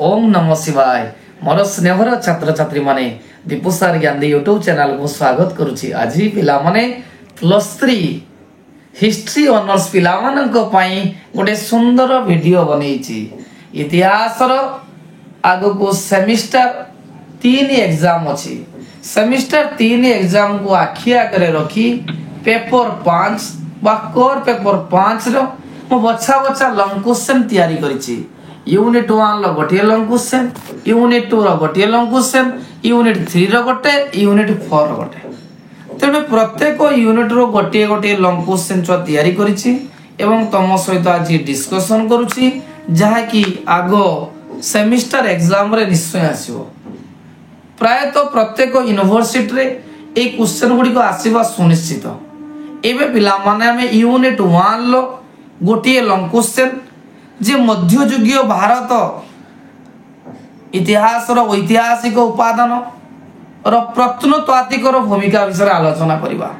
ओम नमः शिवाय। मोर स्नेहर छात्र छात्री माने दीपुसार ज्ञान यूट्यूब चैनल को स्वागत करुछि। आज पिला माने +3 हिस्ट्री ऑनर्स पिला माननको पई गोटे सुंदर वीडियो बनेछि। इतिहासर आगो को सेमिस्टर 3 एग्जाम अछि। सेमिस्टर 3 एग्जाम को आखिया करे रखी पेपर 5 बा कोर पेपर 5 रो मो बछा बछा लॉन्ग क्वेश्चन तैयारी करिछि। यूनिट 1 रो गोटे लॉन्ग क्वेश्चन, यूनिट 2 रो गोटे लॉन्ग क्वेश्चन, यूनिट 3 रो गोटे, यूनिट 4 रो गोटे। तेने प्रत्येक यूनिट रो गोटे गोटे लॉन्ग क्वेश्चन छ तैयारी करिछि एवं तम सहित आज डिस्कशन करूछि जहा कि आगो सेमिस्टर एग्जाम रे निश्चय आसीबो। प्राय तो प्रत्येक यूनिवर्सिटी रे ए क्वेश्चन गुडी को आसीबा सुनिश्चित। एबे पिला माने हमें यूनिट 1 लो गोटे लॉन्ग क्वेश्चन जे मध्ययुगीय भारत इतिहास रो ऐतिहासिक उपादान रो प्रत्नतात्विक रो भूमिका विषय आलोचना करिबा।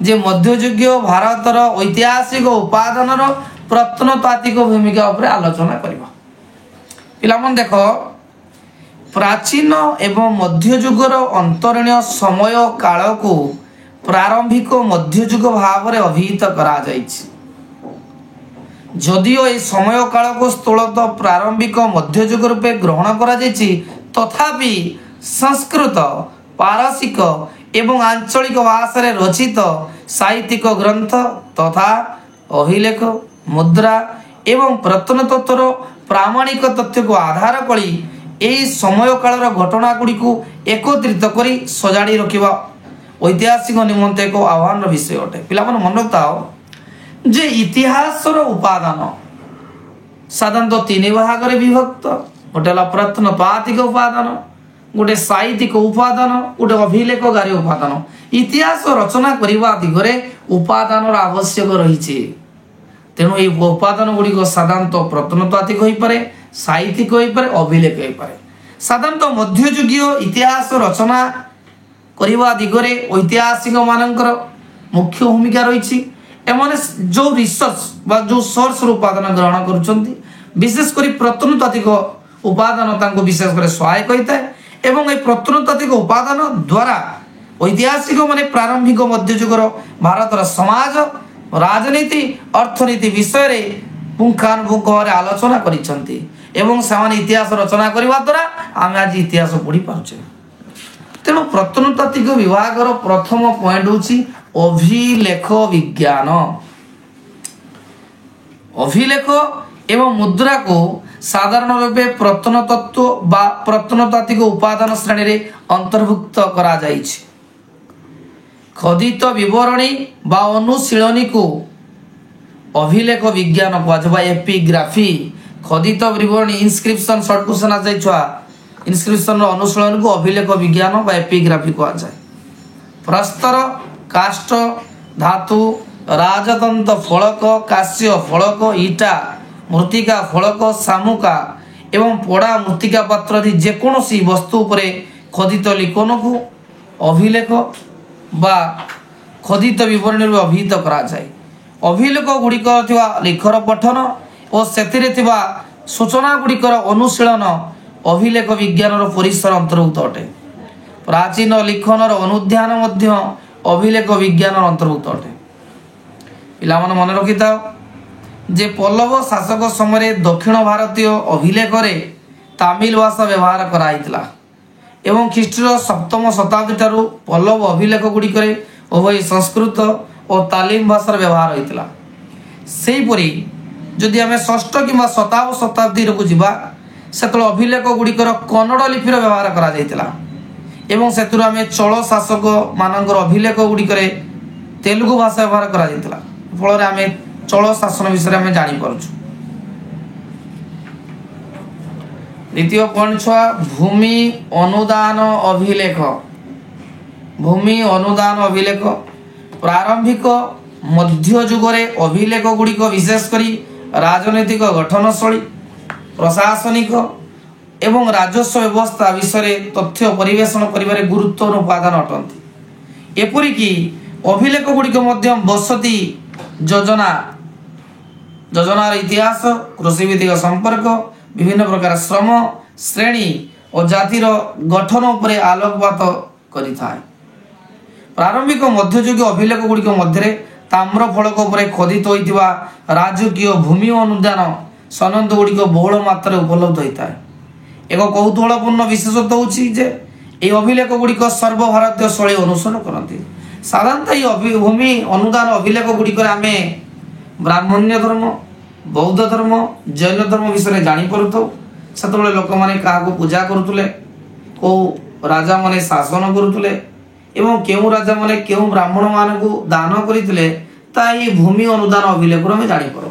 जे मध्ययुगीय भारत रो ऐतिहासिक उपादान रो प्रत्नतात्विक भूमिका ऊपर आलोचना करिबा। पिला मन देखो प्राचीन एवं मध्ययुग रो अंतरणीय समय काल को प्रारंभिक मध्ययुग भाव रे अभिहित करा जायछि। जदियो ए समय काल को स्थूलत प्रारंभिक मध्ययुग रूपे ग्रहण करा जायछि तथापि संस्कृत पारसिक एवं आंचलिक भाषा रे रचित साहित्यिक ग्रंथ तथा अभिलेख मुद्रा एवं प्रत्नतत्वर प्रामाणिक तथ्य को आधार करी एई समय कालर घटना गुडी को एकत्रित करी सजाड़ी रखिबा ऐतिहासिक निमंते एक आह्वान विषय अटे। पिला मन मन रखताओ जे इतिहास रो उपादान साधारणतः 3 भाग रे विभक्त। गोटे प्रत्नतात्विक उपादान, गोटे साहित्यिक उपादान, गोटे अभिलेखगारी उपादान। इतिहास रचना करिबा दिगरे उपादान रो आवश्यक रहिछि। तेणु ए उपादान गुडी को साधारणतः प्रत्नतात्विक होई पारे, साहित्यिक होई पारे, अभिलेख होई पारे। साधारणतः मध्ययुगीय इतिहास रचना करिबा दिगरे ऐतिहासिक मानकर मुख्य भूमिका रहिछि। एमाने जो रिसर्च बा जो सोर्स उपादान ग्रहण करूछंती विशेष करी प्रत्नतात्विक उपादान तांको विशेष करे सहायक होइताय एवं ए प्रत्नतात्विक उपादान द्वारा ऐतिहासिक माने प्रारंभिक मध्ययुग भारत समाज, राजनीति, अर्थनीति विषय रे पुंखानुपुंख रे आलोचना करिसंती एवं सामान्य इतिहास रचना करिवा द्वारा आमे आज इतिहास पढ़ी पारुछे। तेणु प्रत्नतात्विक विभाग रो प्रथम पॉइंट होची अभिलेख विज्ञान। अभिलेख एवं मुद्रा को साधारण रूपे प्रत्नतत्व बा प्रत्नतात्विक उपादान श्रेणी रे अंतर्भुक्त करा जाइछि। खोदित विवरणी बा अनुशीलनी को अभिलेख विज्ञान कहबा एपिग्राफी। खोदित विवरणी इनस्क्रिप्शन शॉर्ट क्वेश्चन आ जाय छुआ इनस्क्रिप्शन रो अनुशीलन को अभिलेख विज्ञान बा एपिग्राफी कहा जाय। प्रस्तर, काष्ठ, धातु, राजदंत फलक, कास्य फलक, ईटा, मृत्तिका फलक, सामुका एवं पोड़ा मृत्तिका पात्र आदि जेकोसी वस्तु उपरे खोदित लिखन को अभिलेख बा खोदित विवरणी रे अभिहित करा जाय। अभिलेख गुड़िक थिबा लेखर पठन और सेतिरे थिबा सूचना गुड़िकर अनुशीलन अभिलेख विज्ञान रो परिसर अंतर्भुक्त अटे। प्राचीन लिखन रो अनुध्यान मध्य अभिलेख विज्ञान अंतर्भुक्त अटे। पिला मन मन रखिता जे पल्लव शासक समय दक्षिण भारतीय अभिलेख रे तमिल भाषा व्यवहार कराइतला एवं ख्रीष्टीय 7म शताब्दी ठारू पल्लव अभिलेख गुडी करे उभय संस्कृत और तालिम भाषा व्यवहार होइतला। सेही परी जदि हमें 6ठ किबा 7व शताब्दी रो जिबा सेतल अभिलेख गुडीकर कन्नड़ लिपिर व्यवहार करा जाइतला एवं सेतुर हमें चोल शासक मानकर अभिलेख गुडीकर तेलुगु भाषा व्यवहार करा जाइतला। फल हमें चोल शासन विषय में जानी पारुछु। द्वितीय पॉइंट छुआ भूमि अनुदान अभिलेख। भूमि अनुदान अभिलेख प्रारंभिक मध्ययुग रे अभिलेख गुडीक विशेष करी राजनैतिक गठनशैली, प्रशासनिक एवं राजस्व व्यवस्था विषय तथ्य परिवेशन करिबारे गुरुत्वपूर्ण उपादान अटंती। एपरि कि अभिलेख गुडीक मध्य बसती योजनार इतिहास, कृषि भित्तिक संपर्क, विभिन्न प्रकार श्रम, ଶ୍ରେଣୀ ଓ ଜାତିର ଗଠନ ଉପରେ ଆଲୋକପାତ କରିଥାଏ। ପ୍ରାରମ୍ଭିକ ମଧ୍ୟଯୁଗୀୟ ଅଭିଲେଖ ଗୁଡ଼ିକ ମଧ୍ୟରେ ତାମ୍ର ଫଳକ ଉପରେ ଖୋଦିତ ହୋଇଥିବା ରାଜକୀୟ ଭୂମି ଅନୁଦାନ ସନଦ ଗୁଡ଼ିକ ବହୁଳ ମାତ୍ରାରେ ଉପଲବ୍ଧ ହୋଇଥାଏ। ଏକ କୌତୂହଳପୂର୍ଣ୍ଣ ବିଶେଷତ୍ୱ ହେଉଛି ଯେ ଏହି ଅଭିଲେଖ ଗୁଡ଼ିକ ସର୍ବଭାରତୀୟ ଶୈଳୀ ଅନୁସରଣ କରନ୍ତି। ସାଧାରଣତଃ ଏହି ଭୂମି ଅନୁଦାନ ଅଭିଲେଖ ଗୁଡ଼ିକରେ ଆମେ ବ୍ରାହ୍ମଣ୍ୟ ଧର୍ମ, ବୌଦ୍ଧ ଧର୍ମ, ଜୈନ ଧର୍ମ ବିଷୟରେ ଜାଣିପାରୁଥାଉ। ସେତେବେଳେ ଲୋକମାନେ କାହାକୁ ପୂଜା କରୁଥିଲେ, କେଉଁ ରାଜାମାନେ ଶାସନ କରୁଥିଲେ ଏବଂ କେଉଁ ରାଜାମାନେ କେଉଁ ବ୍ରାହ୍ମଣମାନଙ୍କୁ ଦାନ କରିଥିଲେ ତାହା ଏହି ଭୂମି ଅନୁଦାନ ଅଭିଲେଖରୁ ଆମେ ଜାଣିପାରୁ।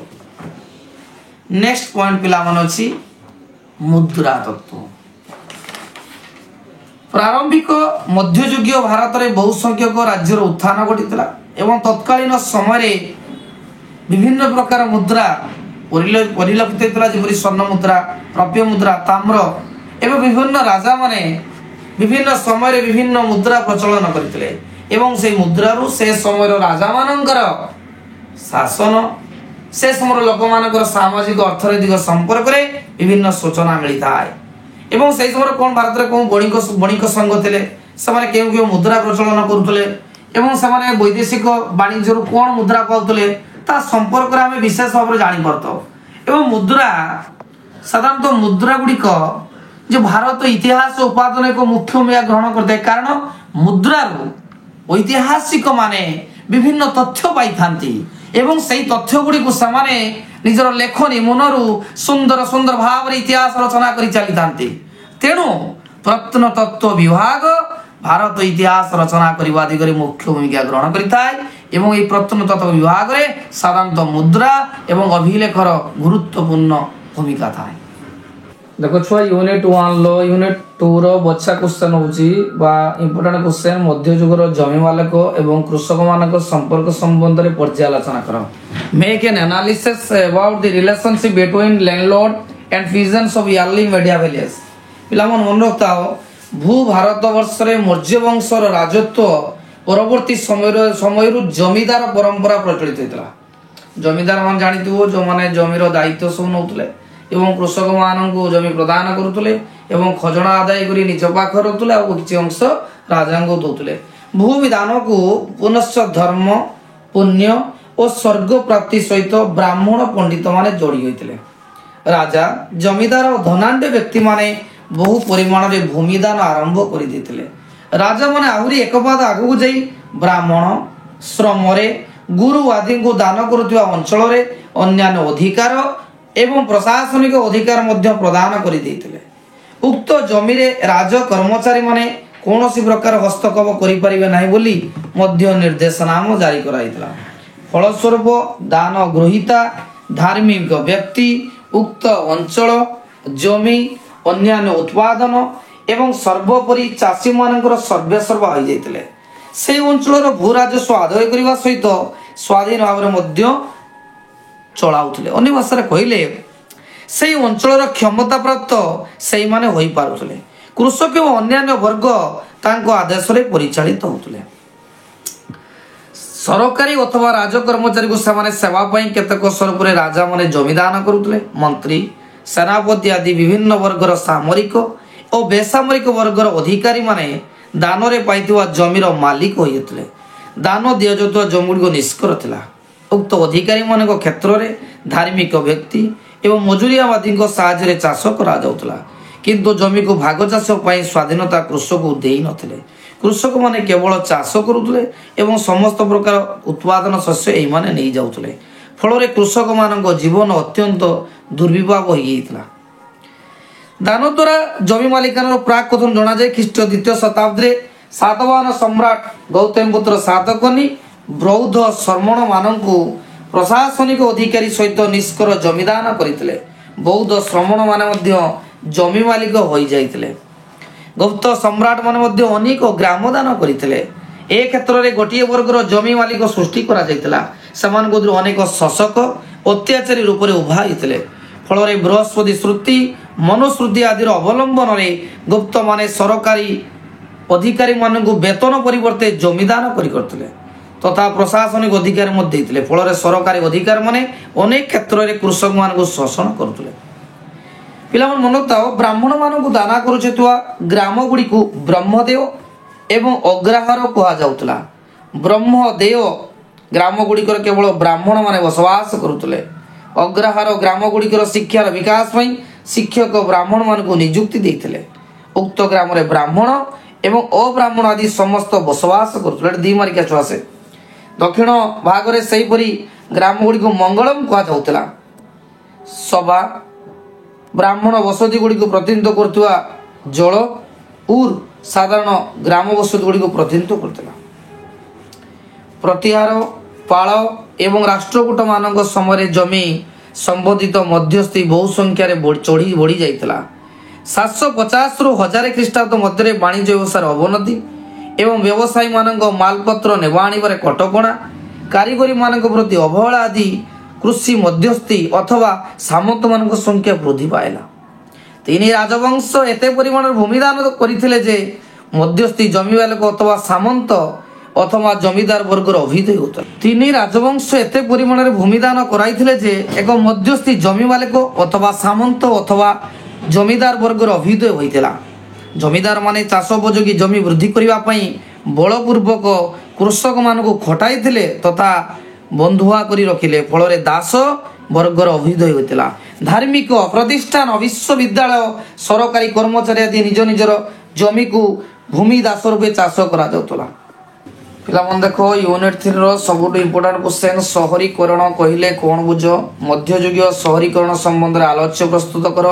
ନେକ୍ସଟ ପଏଣ୍ଟ ପିଲାମାନେ ଅଛି ମୁଦ୍ରା ତତ୍ତ୍ୱ। ପ୍ରାରମ୍ଭିକ ମଧ୍ୟଯୁଗୀୟ ଭାରତରେ ବହୁ ସଂଖ୍ୟକ ରାଜ୍ୟର ଉତ୍ଥାନ ଘଟିଥିଲା ଏବଂ ତତ୍କାଳୀନ ସମୟରେ ବିଭିନ୍ନ ପ୍ରକାର ମୁଦ୍ରା ପରିଲକ୍ଷିତ ହୋଇଥିଲା, ଯେପରି ସ୍ୱର୍ଣ୍ଣ ମୁଦ୍ରା, ରୌପ୍ୟ ମୁଦ୍ରା, ତାମ୍ର। ଏବଂ ବିଭିନ୍ନ ରାଜାମାନେ ବିଭିନ୍ନ ସମୟରେ ବିଭିନ୍ନ ମୁଦ୍ରା ପ୍ରଚଳନ କରିଥିଲେ ଏବଂ ସେହି ମୁଦ୍ରାରୁ ସେ ସମୟର ରାଜାମାନଙ୍କର ଶାସନ, ସେ ସମୟର ଲୋକମାନଙ୍କର ସାମାଜିକ ଅର୍ଥନୈତିକ ସମ୍ପର୍କରେ ବିଭିନ୍ନ ସୂଚନା ମିଳିଥାଏ। ଏବଂ ସେହି ସମୟରେ କ'ଣ ଭାରତରେ କେଉଁ ବଣିକ ସଂଘ ଥିଲେ, ସେମାନେ କେଉଁ କେଉଁ ମୁଦ୍ରା ପ୍ରଚଳନ କରୁଥିଲେ ଏବଂ ସେମାନେ ବୈଦେଶିକ ବାଣିଜ୍ୟରୁ କ'ଣ ମୁଦ୍ରା ପାଉଥିଲେ ତା ସମ୍ପର୍କରେ ଆମେ ବିଶେଷ ଭାବରେ ଜାଣିପାରୁଥାଉ। ଏବଂ ମୁଦ୍ରା ସାଧାରଣତଃ ମୁଦ୍ରା ଗୁଡ଼ିକ ଯେ ଭାରତ ଇତିହାସ ଉପାଦାନ ଏକ ମୁଖ୍ୟ ଭୂମିକା ଗ୍ରହଣ କରିଥାଏ, କାରଣ ମୁଦ୍ରାରୁ ଐତିହାସିକ ମାନେ ବିଭିନ୍ନ ତଥ୍ୟ ପାଇଥାନ୍ତି ଏବଂ ସେହି ତଥ୍ୟ ଗୁଡ଼ିକୁ ସେମାନେ ନିଜର ଲେଖନୀ ମନରୁ ସୁନ୍ଦର ସୁନ୍ଦର ଭାବରେ ଇତିହାସ ରଚନା କରି ଚାଲିଥାନ୍ତି। ତେଣୁ ପ୍ରତ୍ନତତ୍ତ୍ୱ ବିଭାଗ ଭାରତ ଇତିହାସ ରଚନା କରିବା ଦିଗରେ ମୁଖ୍ୟ ଭୂମିକା ଗ୍ରହଣ କରିଥାଏ ଏବଂ ଏହି ପ୍ରତ୍ନତତ୍ତ୍ୱ ବିଭାଗରେ ସାଧାରଣତଃ ମୁଦ୍ରା ଏବଂ ଅଭିଲେଖର ଗୁରୁତ୍ୱପୂର୍ଣ୍ଣ ଭୂମିକା ଥାଏ। ଦେଖ ଛୁଆ ୟୁନିଟ୍ 1 ୟୁନିଟ୍ 2 ବଛା କ୍ୱେଶ୍ଚନ୍ ହେଉଛି ବା ଇମ୍ପୋର୍ଟାଣ୍ଟ କ୍ୱେଶ୍ଚନ୍ ମଧ୍ୟଯୁଗର ଜମି ମାଲିକ ଏବଂ କୃଷକମାନଙ୍କ ସମ୍ପର୍କ ସମ୍ବନ୍ଧରେ ପର୍ଯ୍ୟାଲୋଚନା କର। Make an analysis about the relationship between landlord and peasants of early medieval village. ପିଲାମାନେ ମନେ ରଖିଥାଅ, ଭୂ ଭାରତବର୍ଷରେ ମୌର୍ଯ୍ୟ ବଂଶର ରାଜତ୍ୱ ପରବର୍ତ୍ତୀ ସମୟରୁ ଜମିଦାର ପରମ୍ପରା ପ୍ରଚଳିତ ହୋଇଥିଲା। ଜମିଦାର ମାନେ ଜାଣିଥିବ, ଯେଉଁମାନେ ଜମିର ଦାୟିତ୍ୱ ସବୁ ନେଉଥିଲେ ଏବଂ କୃଷକମାନଙ୍କୁ ଜମି ପ୍ରଦାନ କରୁଥିଲେ ଏବଂ ଖଜଣା ଆଦାୟ କରି ନିଜ ପାଖରେ ରଖୁଥିଲେ ଆଉ କିଛି ଅଂଶ ରାଜାଙ୍କୁ ଦେଉଥିଲେ। ଭୂବିଧାନକୁ ପୁନଶ୍ଚ ଧର୍ମ, ପୁଣ୍ୟ ଓ ସ୍ୱର୍ଗ ପ୍ରାପ୍ତି ସହିତ ବ୍ରାହ୍ମଣ ପଣ୍ଡିତମାନେ ଯୋଡ଼ି ହୋଇଥିଲେ। ରାଜା, ଜମିଦାର ଓ ଧନାଢ଼୍ୟ ବ୍ୟକ୍ତିମାନେ ବହୁ ପରିମାଣରେ ଭୂମିଦାନ ଆରମ୍ଭ କରିଦେଇଥିଲେ। ରାଜାମାନେ ଆହୁରି ଏକ ପାଦ ଆଗକୁ ଯାଇ ବ୍ରାହ୍ମଣ, ଶ୍ରମରେ ଗୁରୁ ଆଦିଙ୍କୁ ଦାନ କରୁଥିବା ଅଞ୍ଚଳରେ ଅନ୍ୟାନ୍ୟ ଅଧିକାର ଏବଂ ପ୍ରଶାସନିକ ଅଧିକାର ମଧ୍ୟ ପ୍ରଦାନ କରିଦେଇଥିଲେ। ଉକ୍ତ ଜମିରେ ରାଜ କର୍ମଚାରୀମାନେ କୌଣସି ପ୍ରକାର ହସ୍ତକ୍ଷେପ କରିପାରିବେ ନାହିଁ ବୋଲି ମଧ୍ୟ ନିର୍ଦ୍ଦେଶନାମା ଜାରି କରାଯାଇଥିଲା। ଫଳସ୍ୱରୂପ ଦାନ ଗ୍ରହୀତା ଧାର୍ମିକ ବ୍ୟକ୍ତି ଉକ୍ତ ଅଞ୍ଚଳ, ଜମି, ଅନ୍ୟାନ୍ୟ ଉତ୍ପାଦନ ଏବଂ ସର୍ବୋପରି ଚାଷୀମାନଙ୍କର ସର୍ବେସର୍ବା ହୋଇଯାଇଥିଲେ। ସେହି ଅଞ୍ଚଳର ଭୂ ରାଜସ୍ୱ ଆଦାୟ କରିବା ସହିତ ସ୍ୱାଧୀନ ଭାବରେ ମଧ୍ୟ ଚଳାଉଥିଲେ। ଅନ୍ୟ ଭାଷାରେ କହିଲେ ସେହି ଅଞ୍ଚଳର କ୍ଷମତାପ୍ରାପ୍ତ ସେଇମାନେ ହୋଇପାରୁଥିଲେ। କୃଷକ ଏବଂ ଅନ୍ୟାନ୍ୟ ବର୍ଗ ତାଙ୍କ ଆଦେଶରେ ପରିଚାଳିତ ହେଉଥିଲେ। ସରକାରୀ ଅଥବା ରାଜ କର୍ମଚାରୀଙ୍କୁ ସେମାନେ ସେବା ପାଇଁ କେତେକ ସ୍ୱରୂପରେ ରାଜାମାନେ ଜମିଦାନ କରୁଥିଲେ। ମନ୍ତ୍ରୀ, ସେନାପତି ଆଦି ବିଭିନ୍ନ ବର୍ଗର ସାମରିକ ଓ ବେସାମରିକ ବର୍ଗର ଅଧିକାରୀମାନେ ଦାନରେ ପାଇଥିବା ଜମିର ମାଲିକ ହୋଇଥିଲେ। ଦାନ ଦିଆଯାଉଥିବା ଜମିଗୁଡ଼ିକ ନିଷ୍କର ଥିଲା। ଉକ୍ତ ଅଧିକାରୀମାନଙ୍କ କ୍ଷେତ୍ରରେ ଧାର୍ମିକ ବ୍ୟକ୍ତି ଏବଂ ମଜୁରିଆବାଦୀଙ୍କ ସାହାଯ୍ୟରେ ଚାଷ କରାଯାଉଥିଲା, କିନ୍ତୁ ଜମିକୁ ଭାଗ ଚାଷ ପାଇଁ ସ୍ୱାଧୀନତା କୃଷକକୁ ଦେଇନଥିଲେ। କୃଷକମାନେ କେବଳ ଚାଷ କରୁଥିଲେ ଏବଂ ସମସ୍ତ ପ୍ରକାର ଉତ୍ପାଦନ ଶସ୍ୟ ଏଇମାନେ ନେଇଯାଉଥିଲେ। ଫଳରେ କୃଷକମାନଙ୍କ ଜୀବନ ଅତ୍ୟନ୍ତ ଦୁର୍ବିପାକ ହୋଇଯାଇଥିଲା। ଦାନ ଦ୍ୱାରା ଜମି ମାଲିକାନାର ପ୍ରାକ୍ କଥନ ଜଣାଯାଏ। ଖ୍ରୀଷ୍ଟୀୟ 2ୟ ଶତାବ୍ଦୀରେ ସାତବାହନ ସମ୍ରାଟ ଗୌତମପୁତ୍ର ସାତକର୍ଣ୍ଣି ବୌଦ୍ଧ ଶ୍ରମଣମାନଙ୍କୁ ପ୍ରଶାସନିକ ଅଧିକାରୀ ସହିତ ନିଷ୍କର ଜମିଦାନ କରିଥିଲେ। ବୌଦ୍ଧ ଶ୍ରମଣମାନେ ମଧ୍ୟ ଜମି ମାଲିକ ହୋଇଯାଇଥିଲେ। ଗୁପ୍ତ ସମ୍ରାଟମାନେ ମଧ୍ୟ ଅନେକ ଗ୍ରାମ ଦାନ କରିଥିଲେ। ଏ କ୍ଷେତ୍ରରେ ଗୋଟିଏ ବର୍ଗର ଜମି ମାଲିକ ସୃଷ୍ଟି କରାଯାଇଥିଲା। ସେମାନଙ୍କ ମଧ୍ୟରୁ ଅନେକ ଶାସକ ଅତ୍ୟାଚାରୀ ରୂପରେ ଉଭା ହୋଇଥିଲେ। ଫଳରେ ବୃହସ୍ପତି ଶ୍ରୁତି, ମନୁଶ୍ରୁତି ଆଦିର ଅବଲମ୍ବନରେ ଗୁପ୍ତମାନେ ସରକାରୀ ଅଧିକାରୀମାନଙ୍କୁ ବେତନ ପରିବର୍ତ୍ତେ ଜମିଦାନ କରିଥିଲେ ତଥା ପ୍ରଶାସନିକ ଅଧିକାର ମଧ୍ୟ ଦେଇଥିଲେ। ଫଳରେ ସରକାରୀ ଅଧିକାରୀମାନେ ଅନେକ କ୍ଷେତ୍ରରେ କୃଷକମାନଙ୍କୁ ଶୋଷଣ କରୁଥିଲେ। ପିଲାମାନେ ମନେ ରଖିଥାଅ, ବ୍ରାହ୍ମଣ ମାନଙ୍କୁ ଦାନା କରୁଥିବା ଗ୍ରାମ ଗୁଡ଼ିକୁ ବ୍ରହ୍ମଦେୟ ଏବଂ ଅଗ୍ରହାର କୁହାଯାଉଥିଲା। ବ୍ରହ୍ମଦେୟ ଗ୍ରାମ ଗୁଡ଼ିକର କେବଳ ବ୍ରାହ୍ମଣ ମାନେ ବସବାସ କରୁଥିଲେ। ଅଗ୍ରହାର ଗ୍ରାମ ଗୁଡ଼ିକର ଶିକ୍ଷାର ବିକାଶ ପାଇଁ ଶିକ୍ଷକ ବ୍ରାହ୍ମଣ ମାନଙ୍କୁ ନିଯୁକ୍ତି ଦେଇଥିଲେ। ଉକ୍ତ ଗ୍ରାମରେ ବ୍ରାହ୍ମଣ ଏବଂ ଅବ୍ରାହ୍ମଣ ଆଦି ସମସ୍ତ ବସବାସ କରୁଥିଲେ। ଏଠି ଦି ମାର୍କିଆ ଛୁଆ ଆସେ। ଦକ୍ଷିଣ ଭାଗରେ ସେହିପରି ଗ୍ରାମ ଗୁଡ଼ିକୁ ମଙ୍ଗଳମ କୁହାଯାଉଥିଲା। ସଭା ବ୍ରାହ୍ମଣ ବସତି ଗୁଡ଼ିକୁ ପ୍ରତିନିଧିତ୍ୱ କରୁଥିବା ଜଳ ଉର୍ ସାଧାରଣ ଗ୍ରାମ ବସତି ଗୁଡ଼ିକୁ ପ୍ରତିନିଧିତ୍ୱ କରୁଥିଲା। ପ୍ରତିହାର ପାଳ ଏବଂ ରାଷ୍ଟ୍ରକୂଟ ମାନଙ୍କ ସମୟରେ ଜମି ସମ୍ବନ୍ଧିତ ମଧ୍ୟସ୍ଥି ବହୁ ସଂଖ୍ୟାରେ ବଢ଼ି ଯାଇଥିଲା। 750ରୁ 1000 ଖ୍ରୀଷ୍ଟାବ୍ଦ ମଧ୍ୟରେ ବାଣିଜ୍ୟ ବ୍ୟବସାୟର ଅବନତି ଏବଂ ବ୍ୟବସାୟୀ ମାନଙ୍କ ମାଲପତ୍ର ନେବା ଆଣିବାରେ କଟକଣା, କାରିଗରୀ ମାନଙ୍କ ପ୍ରତି ଅବହେଳା ଆଦି କୃଷି ମଧ୍ୟସ୍ଥି ଅଥବା ସାମନ୍ତ ମାନଙ୍କ ସଂଖ୍ୟା ବୃଦ୍ଧି ପାଇଲା। ତିନି ରାଜବଂଶ ଏତେ ପରିମାଣରେ ଭୂମିଦାନ କରିଥିଲେ ଯେ ମଧ୍ୟସ୍ଥି ଜମି ମାଲିକ ଅଥବା ସାମନ୍ତ ଅଥବା ଜମିଦାର ବର୍ଗର ଅଭିହିତ ହେଉଥିଲା। ତିନି ରାଜବଂଶ ଏତେ ପରିମାଣରେ ଭୂମିଦାନ କରାଇଥିଲେ ଯେ ଏକ ମଧ୍ୟସ୍ଥି ଜମି ମାଲିକ ଅଥବା ସାମନ୍ତ ଅଥବା ଜମିଦାର ବର୍ଗର ଅଭିହିତ ହୋଇଥିଲା। ଜମିଦାର ମାନେ ଚାଷ ଉପଯୋଗୀ ଜମି ବୃଦ୍ଧି କରିବା ପାଇଁ ବଳପୂର୍ବକ କୃଷକମାନଙ୍କୁ ଖଟାଇଥିଲେ ତଥା ବନ୍ଧୁଆ କରି ରଖିଲେ। ଫଳରେ ଦାସ ବର୍ଗର ଅଭିହିତ ହୋଇଥିଲା। ଧାର୍ମିକ ପ୍ରତିଷ୍ଠାନ, ବିଶ୍ୱବିଦ୍ୟାଳୟ, ସରକାରୀ କର୍ମଚାରୀ ଆଦି ନିଜ ନିଜର ଜମିକୁ ଭୂମି ଦାସ ରୂପେ ଚାଷ କରାଯାଉଥିଲା। ପିଲାମାନେ ଦେଖ, ୟୁନିଟ୍ 3ର ସବୁଠୁ ଇମ୍ପୋର୍ଟାଣ୍ଟ କ୍ୱେଶ୍ଚନ, ସହରୀକରଣ କହିଲେ କ'ଣ ବୁଝ? ମଧ୍ୟଯୁଗୀୟ ସହରୀକରଣ ସମ୍ବନ୍ଧରେ ଆଲୋଚ୍ୟ ପ୍ରସ୍ତୁତ କର।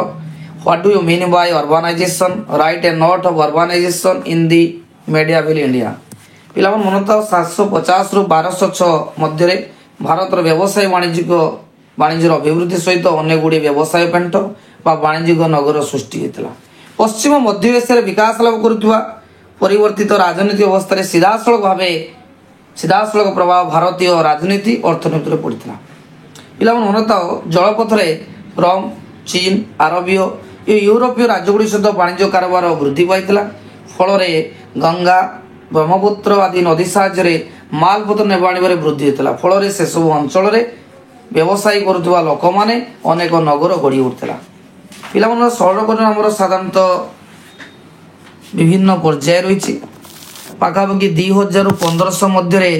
What do you mean by urbanization? Write a note of urbanization in the medieval India. ପିଲାମାନେ ମନେ ତ 750ରୁ 1206 ମଧ୍ୟରେ ଭାରତର ବ୍ୟବସାୟ ବାଣିଜ୍ୟର ଅଭିବୃଦ୍ଧି ସହିତ ଅନେକ ଗୁଡ଼ିଏ ବ୍ୟବସାୟ ପେଣ୍ଠ ବା ବାଣିଜ୍ୟିକ ନଗର ସୃଷ୍ଟି ହୋଇଥିଲା। ପଶ୍ଚିମ ମଧ୍ୟ ଏସିଆରେ ବିକାଶ ଲାଭ କରୁଥିବା ପରିବର୍ତ୍ତିତ ରାଜନୀତି ଅବସ୍ଥାରେ ସିଧାସଳଖ ପ୍ରଭାବ ଭାରତୀୟ ରାଜନୀତି ଅର୍ଥନୀତିରେ ପଡ଼ିଥିଲା। ପିଲାମାନେ ମନେ ଥାଉ, ଜଳପଥରେ ରୋମ, ଚୀନ, ଆରବୀୟ ଓ ୟୁରୋପୀୟ ରାଜ୍ୟଗୁଡ଼ିକ ସହିତ ବାଣିଜ୍ୟ କାରବାର ବୃଦ୍ଧି ପାଇଥିଲା। ଫଳରେ ଗଙ୍ଗା, ବ୍ରହ୍ମପୁତ୍ର ଆଦି ନଦୀ ସାହାଯ୍ୟରେ ମାଲପତ୍ର ନେବା ଆଣିବାରେ ବୃଦ୍ଧି ହୋଇଥିଲା। ଫଳରେ ସେସବୁ ଅଞ୍ଚଳରେ ବ୍ୟବସାୟ କରୁଥିବା ଲୋକମାନେ ଅନେକ ନଗର ଗଢ଼ି ଉଠିଥିଲା। ପିଲାମାନଙ୍କର ସହରୀକରଣ ଆମର ସାଧାରଣତଃ ବିଭିନ୍ନ ପର୍ଯ୍ୟାୟ ରହିଛି। ପାଖାପାଖି 2000ରୁ 1500 ମଧ୍ୟରେ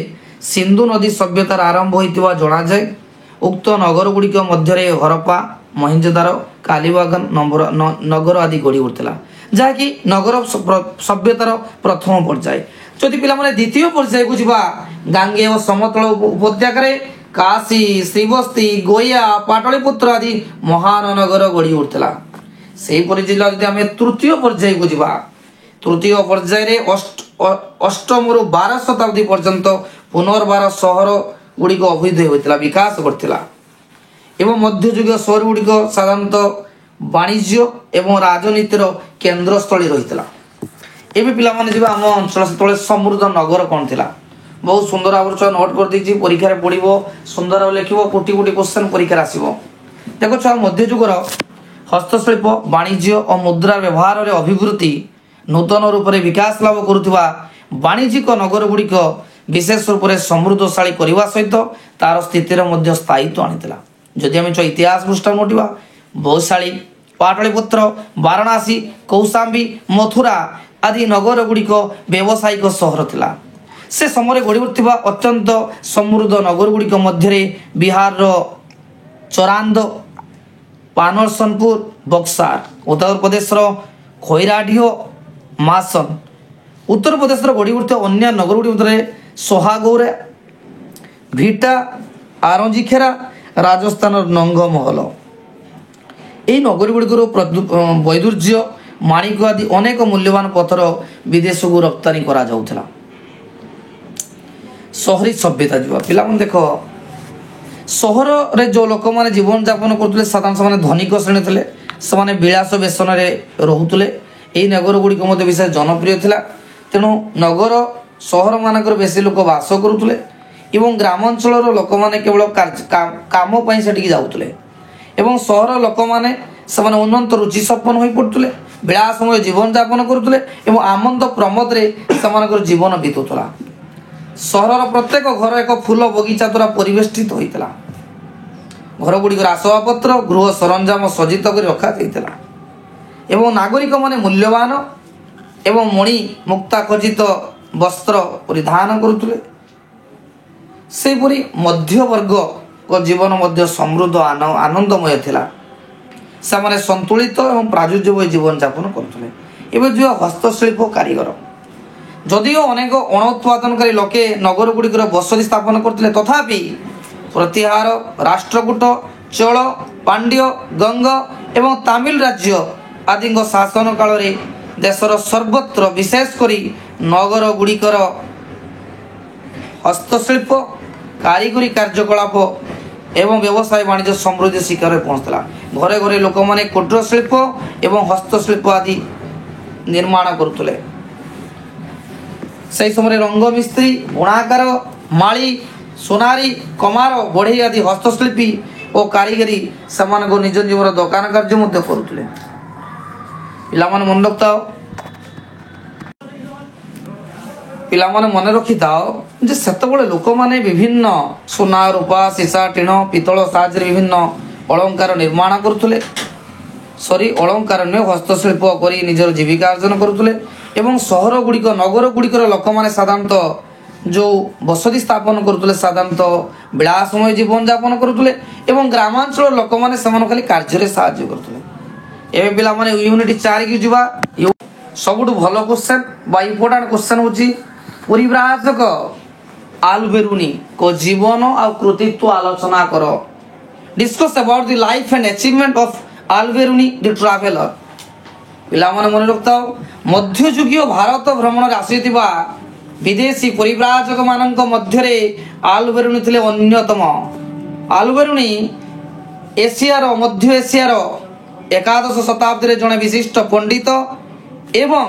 ସିନ୍ଧୁ ନଦୀ ସଭ୍ୟତାର ଆରମ୍ଭ ହୋଇଥିବା ଜଣାଯାଏ। ଉକ୍ତ ନଗର ଗୁଡ଼ିକ ମଧ୍ୟରେ ହରପ୍ପା, ମହେଞ୍ଜୋଦାରୋ, କାଲିବାଗନ ନଗର ଆଦି ଗଢ଼ି ଉଠିଥିଲା, ଯାହାକି ନଗର ସଭ୍ୟତାର ପ୍ରଥମ ପର୍ଯ୍ୟାୟ। ଯଦି ପିଲାମାନେ ଦ୍ୱିତୀୟ ପର୍ଯ୍ୟାୟକୁ ଯିବା, ଗାଙ୍ଗେୟ ସମତଳ ଉପତ୍ୟକାରେ କାଶୀ, ଶ୍ରୀବସ୍ତି, ଗୟା, ପାଟଳିପୁତ୍ର ଆଦି ମହାନ ନଗର ଗଢ଼ି ଉଠିଥିଲା। ସେହିପରି ଜିଲ୍ଲା ଯଦି ଆମେ ତୃତୀୟ ପର୍ଯ୍ୟାୟକୁ ଯିବା, ତୃତୀୟ ପର୍ଯ୍ୟାୟରେ 8ମରୁ 12 ଶତାବ୍ଦୀ ପର୍ଯ୍ୟନ୍ତ ପୁନର୍ବାର ସହର ଗୁଡ଼ିକ ଅଭିବୃଦ୍ଧି ହୋଇଥିଲା, ବିକାଶ କରିଥିଲା ଏବଂ ମଧ୍ୟଯୁଗୀୟ ସହର ଗୁଡ଼ିକ ସାଧାରଣତଃ ବାଣିଜ୍ୟ ଏବଂ ରାଜନୀତିର କେନ୍ଦ୍ରସ୍ଥଳୀ ରହିଥିଲା। ଏବେ ପିଲାମାନେ ଯିବା ଆମ ଅଞ୍ଚଳ, ସେତେବେଳେ ସମୃଦ୍ଧ ନଗର କ'ଣ ଥିଲା? ବହୁତ ସୁନ୍ଦର ଭାବରେ ନୋଟ୍ କରିଦେଇଛି, ପରୀକ୍ଷାରେ ପଡ଼ିବ, ସୁନ୍ଦର ଲେଖିବ, କୋଟି କୋଟି କ୍ୱେଶ୍ଚନ ପରୀକ୍ଷାରେ ଆସିବ। ଦେଖ ଛୁଆ, ମଧ୍ୟଯୁଗର ହସ୍ତଶିଳ୍ପ, ବାଣିଜ୍ୟ ଓ ମୁଦ୍ରା ବ୍ୟବହାରରେ ଅଭିବୃଦ୍ଧି ନୂତନ ରୂପରେ ବିକାଶ ଲାଭ କରୁଥିବା ବାଣିଜ୍ୟିକ ନଗର ଗୁଡ଼ିକ ବିଶେଷ ରୂପରେ ସମୃଦ୍ଧଶାଳୀ କରିବା ସହିତ ତାର ସ୍ଥିତିରେ ମଧ୍ୟ ସ୍ଥାୟିତ୍ୱ ଆଣିଥିଲା। ଯଦି ଆମେ ଇତିହାସ ପୃଷ୍ଠା ମୋଟିବା, ବୈଶାଳୀ, ପାଟଳିପୁତ୍ର, ବାରାଣାସୀ, କୌଶାମ୍ବୀ, ମଥୁରା ଆଦି ନଗର ଗୁଡ଼ିକ ବ୍ୟବସାୟିକ ସହର ଥିଲା। ସେ ସମୟରେ ଗଢ଼ି ଉଠିଥିବା ଅତ୍ୟନ୍ତ ସମୃଦ୍ଧ ନଗର ଗୁଡ଼ିକ ମଧ୍ୟରେ ବିହାରର ଚରାନ୍ଦ, ପାନସନପୁର, ବକ୍ସାର, ଉତ୍ତରପ୍ରଦେଶର ଖଇରାଢିଓ, ମାସନ, ଉତ୍ତରପ୍ରଦେଶର ଗଢ଼ି ଉଠିଥିବା ଅନ୍ୟ ନଗର ଗୁଡ଼ିକ ମଧ୍ୟରେ ସୋହାଗୌରା, ଭିଟା, ଆରଞ୍ଜିଖେରା, ରାଜସ୍ଥାନର ନଙ୍ଗମହଲ। ଏହି ନଗରୀ ଗୁଡ଼ିକରୁ ବୈଦୁର୍ଯ୍ୟ, ମାଣିକ ଆଦି ଅନେକ ମୂଲ୍ୟବାନ ପଥର ବିଦେଶକୁ ରପ୍ତାନି କରାଯାଉଥିଲା। ସହରୀ ସଭ୍ୟତା ଯିବା, ପିଲାମାନେ ଦେଖ, ସହରରେ ଯେଉଁ ଲୋକମାନେ ଜୀବନଯାପନ କରୁଥିଲେ ସାଧାରଣ ସେମାନେ ଧନିକ ଶ୍ରେଣୀ ଥିଲେ। ସେମାନେ ବିଳାସ ବେସନରେ ରହୁଥିଲେ। ଏହି ନଗର ଗୁଡ଼ିକ ମଧ୍ୟ ବିଶେଷ ଜନପ୍ରିୟ ଥିଲା। ତେଣୁ ନଗର ସହରମାନଙ୍କର ବେଶୀ ଲୋକ ବାସ କରୁଥିଲେ ଏବଂ ଗ୍ରାମାଞ୍ଚଳର ଲୋକମାନେ କେବଳ କାମ ପାଇଁ ସେଠିକି ଯାଉଥିଲେ ଏବଂ ସହର ଲୋକମାନେ ସେମାନେ ଉନ୍ନତ ରୁଚି ସମ୍ପନ୍ନ ହୋଇପଡ଼ୁଥିଲେ, ବିଳାସମୟ ଜୀବନଯାପନ କରୁଥିଲେ ଏବଂ ଆନନ୍ଦ ପ୍ରମୋଦରେ ସେମାନଙ୍କର ଜୀବନ ବିତୁଥିଲା। ସହରର ପ୍ରତ୍ୟେକ ଘର ଏକ ଫୁଲ ବଗିଚା ଦ୍ୱାରା ପରିବେଷ୍ଟିତ ହୋଇଥିଲା। ଘରଗୁଡ଼ିକର ଆସବାବପତ୍ର, ଗୃହ ସରଞ୍ଜାମ ସଜ୍ଜିତ କରି ରଖାଯାଇଥିଲା। ଏବଂ ନାଗରିକମାନେ ମୂଲ୍ୟବାନ ଏବଂ ମଣି ମୁକ୍ତା ଖଚିତ ବସ୍ତ୍ର ପରିଧାନ କରୁଥିଲେ। ସେହିପରି ମଧ୍ୟବର୍ଗଙ୍କ ଜୀବନ ମଧ୍ୟ ସମୃଦ୍ଧ ଆନନ୍ଦମୟ ଥିଲା। ସେମାନେ ସନ୍ତୁଳିତ ଏବଂ ପ୍ରାଚୁର୍ଯ୍ୟମୟ ଜୀବନଯାପନ କରୁଥିଲେ। ଏବେ ଯେଉଁ ହସ୍ତଶିଳ୍ପ କାରିଗର, ଯଦିଓ ଅନେକ ଅଣ ଉତ୍ପାଦନକାରୀ ଲୋକେ ନଗରଗୁଡ଼ିକର ବସତି ସ୍ଥାପନ କରୁଥିଲେ, ତଥାପି ପ୍ରତିହାର, ରାଷ୍ଟ୍ରକୂଟ, ଚୋଳ, ପାଣ୍ଡ୍ୟ, ଗଙ୍ଗ ଏବଂ ତାମିଲ ରାଜ୍ୟ ଆଦିଙ୍କ ଶାସନ କାଳରେ ଦେଶର ସର୍ବତ୍ର ବିଶେଷ କରି ନଗରଗୁଡ଼ିକର ହସ୍ତଶିଳ୍ପ, କାରିଗରୀ କାର୍ଯ୍ୟକଳାପ ଏବଂ ବ୍ୟବସାୟ ବାଣିଜ୍ୟ ସମୃଦ୍ଧି ଶିଖରରେ ପହଞ୍ଚିଥିଲା। ଘରେ ଘରେ ଲୋକମାନେ କୁଟୀର ଶିଳ୍ପ ଏବଂ ହସ୍ତଶିଳ୍ପ ଆଦି ନିର୍ମାଣ କରୁଥିଲେ। ସେହି ସମୟରେ ରଙ୍ଗମିସ୍ତ୍ରୀ, ବୁଣାକାର, ମାଳି, ସୁନାରୀ, କମାର, ବଢ଼େଇ ଆଦି ହସ୍ତଶିଳ୍ପୀ ଓ କାରିଗରୀ ସେମାନଙ୍କ ନିଜ ନିଜର ଦୋକାନ କାର୍ଯ୍ୟ ମଧ୍ୟ କରୁଥିଲେ। ପିଲାମାନେ ମନେ ରଖିଥାଅ ଯେ ସେତେବେଳେ ଲୋକମାନେ ବିଭିନ୍ନ ସୁନା, ରୂପା, ସୀସା, ଟିଣ, ପିତ୍ତଳ ସାହାଯ୍ୟରେ ବିଭିନ୍ନ ଅଳଙ୍କାର ନିର୍ମାଣ କରୁଥିଲେ। ଅଳଙ୍କାର ହସ୍ତଶିଳ୍ପ କରି ନିଜର ଜୀବିକା ଅର୍ଜନ କରୁଥିଲେ। ଏବଂ ନଗରଗୁଡ଼ିକର ଲୋକମାନେ ସାଧାରଣତଃ ଯେଉଁ ବସତି ସ୍ଥାପନ କରୁଥିଲେ ସାଧାରଣତଃ ବିଳାସମୟ ଜୀବନଯାପନ କରୁଥିଲେ ଏବଂ ଗ୍ରାମାଞ୍ଚଳର ଲୋକମାନେ ସେମାନଙ୍କୁ ଖାଲି କାର୍ଯ୍ୟରେ ସାହାଯ୍ୟ କରୁଥିଲେ। ଏବେ ପିଲାମାନେ ୟୁନିଟ୍ 4 ଯିବା। ସବୁଠୁ ଭଲ କ୍ୱେଶ୍ଚନ୍ ବା ଇମ୍ପୋର୍ଟାଣ୍ଟ କ୍ୱେଶ୍ଚନ୍ ହେଉଛି ପରିବ୍ରାଜକ ଆଲବେରୁନିଙ୍କ ଜୀବନ ଆଉ କୃତିତ୍ୱ ଆଲୋଚନା କର। Discuss about the life and achievement of Alberuni the traveller. ପିଲାମାନେ ମନେ ରଖିଥାଅ, ମଧ୍ୟଯୁଗୀୟ ଭାରତ ଭ୍ରମଣରେ ଆସିଥିବା ବିଦେଶୀ ପରିବ୍ରାଜକମାନଙ୍କ ମଧ୍ୟରେ ଆଲବେରୁନି ଥିଲେ ଅନ୍ୟତମ। ଆଲବେରୁନି ମଧ୍ୟ ଏସିଆର ଏକାଦଶ ଶତାବ୍ଦୀରେ ଜଣେ ବିଶିଷ୍ଟ ପଣ୍ଡିତ ଏବଂ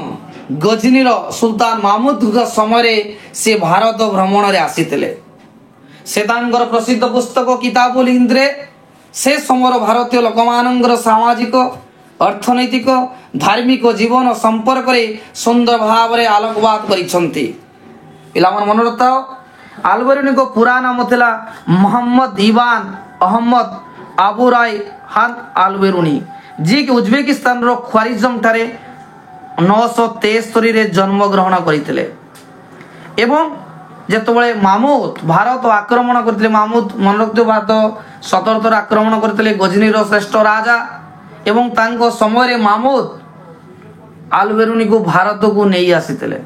ଗଜନିର ସୁଲତାନ ମାହମୁଦଙ୍କ ସମୟରେ ସେ ଭାରତ ଭ୍ରମଣରେ ଆସିଥିଲେ। ସେ ତାଙ୍କର ପ୍ରସିଦ୍ଧ ପୁସ୍ତକ କିତାବୁଲ ହିନ୍ଦରେ ସେ ସମୟର ଭାରତୀୟ ଲୋକମାନଙ୍କର ସାମାଜିକ, ଅର୍ଥନୈତିକ, ଧାର୍ମିକ ଜୀବନ ସମ୍ପର୍କରେ ସୁନ୍ଦର ଭାବରେ ଆଲୋକପାତ କରିଛନ୍ତି। ପିଲାମାନେ ମନେ ରଖିଥାଅ, ଆଲବେରୁନିଙ୍କ ପୁରା ନାମ ଥିଲା ମହମ୍ମଦ ଇବାନ ଅହମ୍ମଦ ଆବୁ ରାୟ ହାନ ଆଲବେରୁନି, ଯିଏକି ଉଜବେକିସ୍ତାନର ଖ୍ୱାରିଜମ ଠାରେ 973ରେ ଜନ୍ମଗ୍ରହଣ କରିଥିଲେ। ଏବଂ ଯେତେବେଳେ ମାମୁଦ ଭାରତ ଆକ୍ରମଣ କରିଥିଲେ, ମାମୁଦ ମନେ ରଖିଥିବ ଭାରତ 17 ଥର ଆକ୍ରମଣ କରିଥିଲେ, ଗଜନିର ଶ୍ରେଷ୍ଠ ରାଜା, ଏବଂ ତାଙ୍କ ସମୟରେ ମାମୁଦ ଆଲବେରୁନିକୁ ଭାରତକୁ ନେଇ ଆସିଥିଲେ।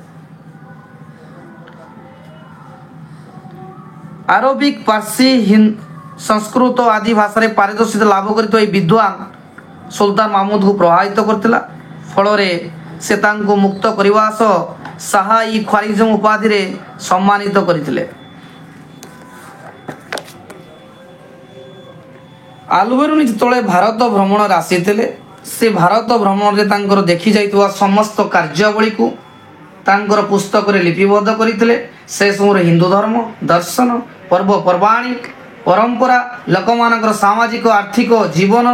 ଆରବିକ, ପାର୍ସୀ, ସଂସ୍କୃତ ଆଦି ଭାଷାରେ ପାରିଦର୍ଶିତା ଲାଭ କରିଥିବା ଏହି ବିଦ୍ୱାନ ସୁଲତାନ ମାହମୁଦକୁ ପ୍ରଭାବିତ କରିଥିଲା। ଫଳରେ ସେ ତାଙ୍କୁ ମୁକ୍ତ କରିବା ସହ ଶାହ-ଇ ଖ୍ୱାରିଜମ ଉପାଧିରେ ସମ୍ମାନିତ କରିଥିଲେ। ଆଲବେରୁନି ଯେତେବେଳେ ଭାରତ ଭ୍ରମଣରେ ଆସିଥିଲେ, ସେ ଭାରତ ଭ୍ରମଣରେ ତାଙ୍କର ଦେଖିଯାଇଥିବା ସମସ୍ତ କାର୍ଯ୍ୟାବଳୀକୁ ତାଙ୍କର ପୁସ୍ତକରେ ଲିପିବଦ୍ଧ କରିଥିଲେ। ସେ ସମୟରେ ହିନ୍ଦୁ ଧର୍ମ, ଦର୍ଶନ, ପର୍ବପର୍ବାଣୀ, ପରମ୍ପରା, ଲୋକମାନଙ୍କର ସାମାଜିକ ଆର୍ଥିକ ଜୀବନ,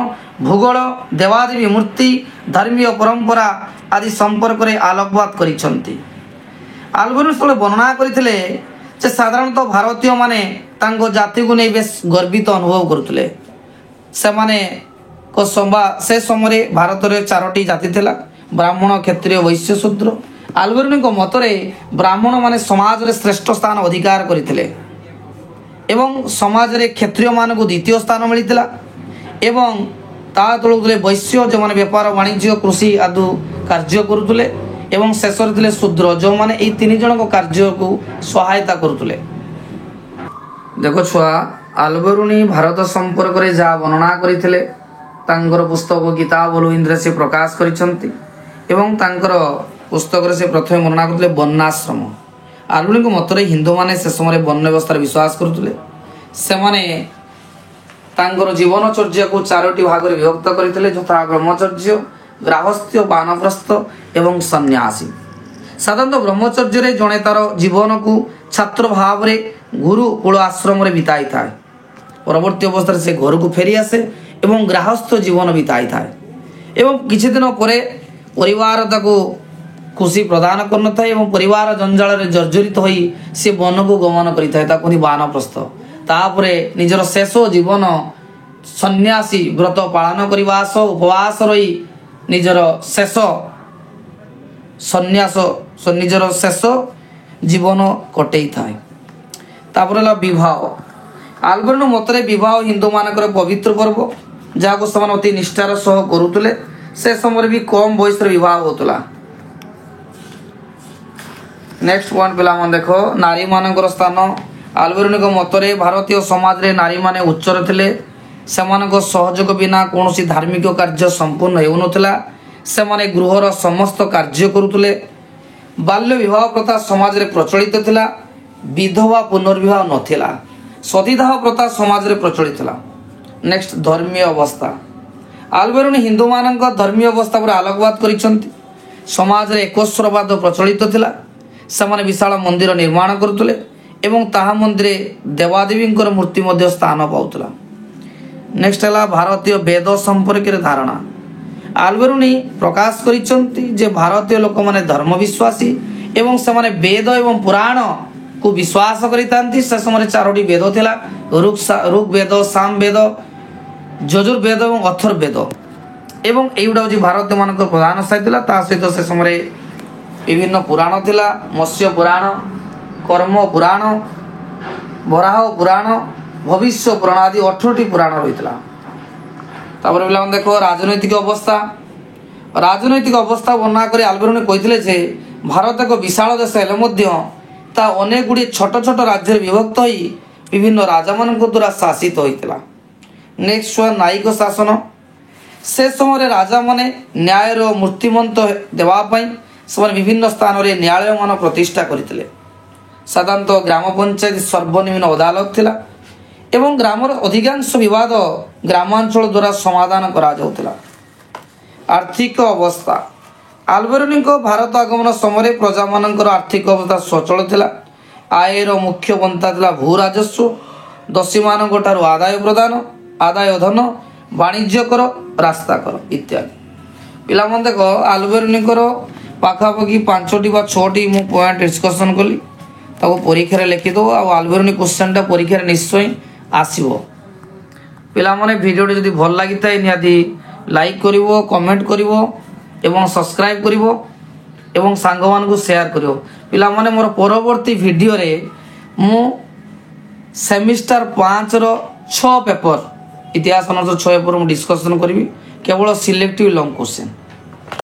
ଭୂଗୋଳ, ଦେବାଦେବୀ ମୂର୍ତ୍ତି, ଧର୍ମୀୟ ପରମ୍ପରା ଆଦି ସମ୍ପର୍କରେ ଆଲୋକପାତ କରିଛନ୍ତି। ଆଲବେରୁନି ବର୍ଣ୍ଣନା କରିଥିଲେ ଯେ ସାଧାରଣତଃ ଭାରତୀୟମାନେ ତାଙ୍କ ଜାତିକୁ ନେଇ ବେଶ ଗର୍ବିତ ଅନୁଭବ କରୁଥିଲେ। ସେ ସମୟରେ ଭାରତରେ 4ଟି ଜାତି ଥିଲା, ବ୍ରାହ୍ମଣ, କ୍ଷତ୍ରିୟ, ବୈଶ୍ୟ, ଶୂଦ୍ର। ଆଲବେରୁନିଙ୍କ ମତରେ ବ୍ରାହ୍ମଣମାନେ ସମାଜରେ ଶ୍ରେଷ୍ଠ ସ୍ଥାନ ଅଧିକାର କରିଥିଲେ ଏବଂ ସମାଜରେ କ୍ଷତ୍ରିୟମାନଙ୍କୁ ଦ୍ୱିତୀୟ ସ୍ଥାନ ମିଳିଥିଲା ଏବଂ ତା ତଳକୁ ଥିଲେ ବୈଶ୍ୟ, ଯେଉଁମାନେ ବେପାର, ବାଣିଜ୍ୟ, କୃଷି ଆଦି କାର୍ଯ୍ୟ କରୁଥିଲେ ଏବଂ ଶେଷରେ ଥିଲେ ଶୂଦ୍ର, ଯେଉଁମାନେ ଏହି 3 ଜଣଙ୍କ କାର୍ଯ୍ୟକୁ ସହାୟତା କରୁଥିଲେ। ଦେଖ ଛୁଆ, ଆଲବେରୁନି ଭାରତ ସମ୍ପର୍କରେ ଯାହା ବର୍ଣ୍ଣନା କରିଥିଲେ ତାଙ୍କର ପୁସ୍ତକ କିତାବୁଲ ହିନ୍ଦରେ ସେ ପ୍ରକାଶ କରିଛନ୍ତି ଏବଂ ତାଙ୍କର ପୁସ୍ତକରେ ସେ ପ୍ରଥମେ ବର୍ଣ୍ଣନା କରିଥିଲେ ବର୍ଣ୍ଣାଶ୍ରମ। ଆଲବେରୁନିଙ୍କ ମତରେ ହିନ୍ଦୁମାନେ ସେ ସମୟରେ ବର୍ଣ୍ଣ ବ୍ୟବସ୍ଥାରେ ବିଶ୍ୱାସ କରୁଥିଲେ। ସେମାନେ ତାଙ୍କର ଜୀବନଚର୍ଯ୍ୟାକୁ 4ଟି ଭାଗରେ ବିଭକ୍ତ କରିଥିଲେ, ଯଥା ବ୍ରହ୍ମଚର୍ଯ୍ୟ, ଗ୍ରାହସ୍ଥ୍ୟ, ବାନପ୍ରସ୍ଥ ଏବଂ ସନ୍ନ୍ୟାସୀ। ସାଧାରଣତଃ ବ୍ରହ୍ମଚର୍ଯ୍ୟରେ ଜଣେ ତାର ଜୀବନକୁ ଛାତ୍ର ଭାବରେ ଗୁରୁକୁଳ ଆଶ୍ରମରେ ବିତାଇଥାଏ। ପରବର୍ତ୍ତୀ ଅବସ୍ଥାରେ ସେ ଘରକୁ ଫେରି ଆସେ ଏବଂ ଗ୍ରାହସ୍ଥ ଜୀବନ ବିତାଇଥାଏ ଏବଂ କିଛି ଦିନ ପରେ ପରିବାର ତାକୁ ଖୁସି ପ୍ରଦାନ କରିନଥାଏ ଏବଂ ପରିବାର ଜଞ୍ଜାଳରେ ଜର୍ଜରିତ ହୋଇ ସେ ବନକୁ ଗମନ କରିଥାଏ, ତାକୁ ବାନପ୍ରସ୍ଥ। ତାପରେ ନିଜର ଶେଷ ଜୀବନ ସନ୍ନ୍ୟାସୀ ବ୍ରତ ପାଳନ କରିବା ସହ ଉପବାସ ରହି ନିଜର ଶେଷ ସନ୍ନ୍ୟାସ ନିଜର ଶେଷ ଜୀବନ କଟେଇଥାଏ। ତାପରେ ହେଲା ବିବାହ। ଆଲବେରୁନି ମତରେ ବିବାହ ହିନ୍ଦୁମାନଙ୍କର ପବିତ୍ର ପର୍ବ, ଯାହାକୁ ସେମାନେ ଅତି ନିଷ୍ଠାର ସହ କରୁଥିଲେ। ସେ ସମୟରେ ବି କମ୍ ବୟସରେ ବିବାହ ହେଉଥିଲା। ନେକ୍ସଟ ପଏଣ୍ଟ ପିଲାମାନେ ଦେଖ, ନାରୀମାନଙ୍କର ସ୍ଥାନ। ଆଲବେରୁନିଙ୍କ ମତରେ ଭାରତୀୟ ସମାଜରେ ନାରୀମାନେ ଉଚ୍ଚରେ ଥିଲେ। ସେମାନଙ୍କ ସହଯୋଗ ବିନା କୌଣସି ଧାର୍ମିକ କାର୍ଯ୍ୟ ସମ୍ପୂର୍ଣ୍ଣ ହେଉନଥିଲା। ସେମାନେ ଗୃହର ସମସ୍ତ କାର୍ଯ୍ୟ କରୁଥିଲେ। ବାଲ୍ୟ ବିବାହ ପ୍ରଥା ସମାଜରେ ପ୍ରଚଳିତ ଥିଲା। ବିଧବା ପୁନର୍ବିବାହ ନଥିଲା। ସତୀଦାହ ପ୍ରଥା ସମାଜରେ ପ୍ରଚଳିତ ଥିଲା। ନେକ୍ସଟ ଧର୍ମୀୟ ଅବସ୍ଥା। ଆଲବେରୁନି ହିନ୍ଦୁମାନଙ୍କ ଧର୍ମୀୟ ଅବସ୍ଥା ଉପରେ ଆଲୋକପାତ କରିଛନ୍ତି। ସମାଜରେ ଏକସ୍ୱରବାଦ ପ୍ରଚଳିତ ଥିଲା। ସେମାନେ ବିଶାଳ ମନ୍ଦିର ନିର୍ମାଣ କରୁଥିଲେ ଏବଂ ତାହା ମନ୍ଦିରରେ ଦେବାଦେବୀଙ୍କର ମୂର୍ତ୍ତି ମଧ୍ୟ ସ୍ଥାନ ପାଉଥିଲା। ନେକ୍ସଟ ହେଲା ଭାରତୀୟ ବେଦ ସମ୍ପର୍କରେ ଧାରଣା। ଆଲବେରୁନି ପ୍ରକାଶ କରିଛନ୍ତି ଯେ ଭାରତୀୟ ଲୋକମାନେ ଧର୍ମ ବିଶ୍ୱାସୀ ଏବଂ ସେମାନେ ବେଦ ଏବଂ ପୁରାଣକୁ ବିଶ୍ୱାସ କରିଥାନ୍ତି। ସେ ସମୟରେ 4ଟି ବେଦ ଥିଲା, ଋଗ୍ ବେଦ, ସାମ ବେଦ, ଯଜୁର୍ବେଦ ଏବଂ ଅଥର୍ବବେଦ। ଏବଂ ଏଇଗୁଡ଼ା ହେଉଛି ଭାରତୀୟମାନଙ୍କର ପ୍ରଧାନ ସାହିତ୍ୟ ଥିଲା। ତା ସହିତ ସେ ସମୟରେ ବିଭିନ୍ନ ପୁରାଣ ଥିଲା, ମତ୍ସ୍ୟ ପୁରାଣ, କର୍ମ ପୁରାଣ, ବରାହ ପୁରାଣ, ଭବିଷ୍ୟ ପୁରାଣ ଆଦି 18ଟି ପୁରାଣ ରହିଥିଲା। ତାପରେ ପିଲାମାନେ ଦେଖ ରାଜନୈତିକ ଅବସ୍ଥା। ରାଜନୈତିକ ଅବସ୍ଥା ବର୍ଣ୍ଣନା କରି ଆଲବେରୁନି କହିଥିଲେ ଯେ ଭାରତ ଏକ ବିଶାଳ ଦେଶ ହେଲେ ମଧ୍ୟ ତାହା ଅନେକ ଗୁଡ଼ିଏ ଛୋଟ ଛୋଟ ରାଜ୍ୟରେ ବିଭକ୍ତ ହୋଇ ବିଭିନ୍ନ ରାଜାମାନଙ୍କ ଦ୍ୱାରା ଶାସିତ ହୋଇଥିଲା। ନେକ୍ସଟ ନ୍ୟାୟିକ ଶାସନ। ସେ ସମୟରେ ରାଜାମାନେ ନ୍ୟାୟର ମୂର୍ତ୍ତିମନ୍ତ ଦେବା ପାଇଁ ସେମାନେ ବିଭିନ୍ନ ସ୍ଥାନରେ ନ୍ୟାୟାଳୟମାନ ପ୍ରତିଷ୍ଠା କରିଥିଲେ। ସାଧାରଣତଃ ଗ୍ରାମ ପଞ୍ଚାୟତ ସର୍ବନିମ୍ନ ଅଦାଲତ ଥିଲା ଏବଂ ଗ୍ରାମର ଅଧିକାଂଶ ବିବାଦ ଗ୍ରାମାଞ୍ଚଳ ଦ୍ୱାରା ସମାଧାନ କରାଯାଉଥିଲା। ଆର୍ଥିକ ଅବସ୍ଥା। ଆଲବେରୁନିଙ୍କ ଭାରତ ଆଗମନ ସମୟରେ ପ୍ରଜାମାନଙ୍କର ଆର୍ଥିକ ଅବସ୍ଥା ସ୍ୱଚ୍ଛଳ ଥିଲା। ଆୟର ମୁଖ୍ୟ ପନ୍ଥା ଥିଲା ଭୂ ରାଜସ୍ୱ, ଦୋଷୀମାନଙ୍କ ଠାରୁ ଆଦାୟ ପ୍ରଦାନ, ଆଦାୟ ଧନ, ବାଣିଜ୍ୟ କର, ରାସ୍ତା କର ଇତ୍ୟାଦି। ପିଲାମାନେ ଦେଖ ଆଲବେରୁନିଙ୍କର ପାଖାପାଖି 5ଟି ବା 6ଟି ମୁଁ ପଏଣ୍ଟ ଡିସ୍କସନ୍ କଲି। ତାକୁ ପରୀକ୍ଷାରେ ଲେଖିଦେବ। ଆଉ ଆଲବେରୁନି କ୍ୱେଶ୍ଚନଟା ପରୀକ୍ଷାରେ ନିଶ୍ଚୟ ଆସିବ। ପିଲାମାନେ ଭିଡ଼ିଓଟି ଯଦି ଭଲ ଲାଗିଥାଏ ନିହାତି ଲାଇକ୍ କରିବ, କମେଣ୍ଟ କରିବ ଏବଂ ସବସ୍କ୍ରାଇବ୍ କରିବ ଏବଂ ସାଙ୍ଗମାନଙ୍କୁ ସେୟାର କରିବ। ପିଲାମାନେ ମୋର ପରବର୍ତ୍ତୀ ଭିଡ଼ିଓରେ ମୁଁ ସେମିଷ୍ଟାର 5ର 6 ପେପର, ଇତିହାସ ଅନର୍ସ 6 ପେପର ମୁଁ ଡିସ୍କସନ୍ କରିବି, କେବଳ ସିଲେକ୍ଟିଭ୍ ଲଙ୍ଗ କ୍ୱେଶ୍ଚନ୍।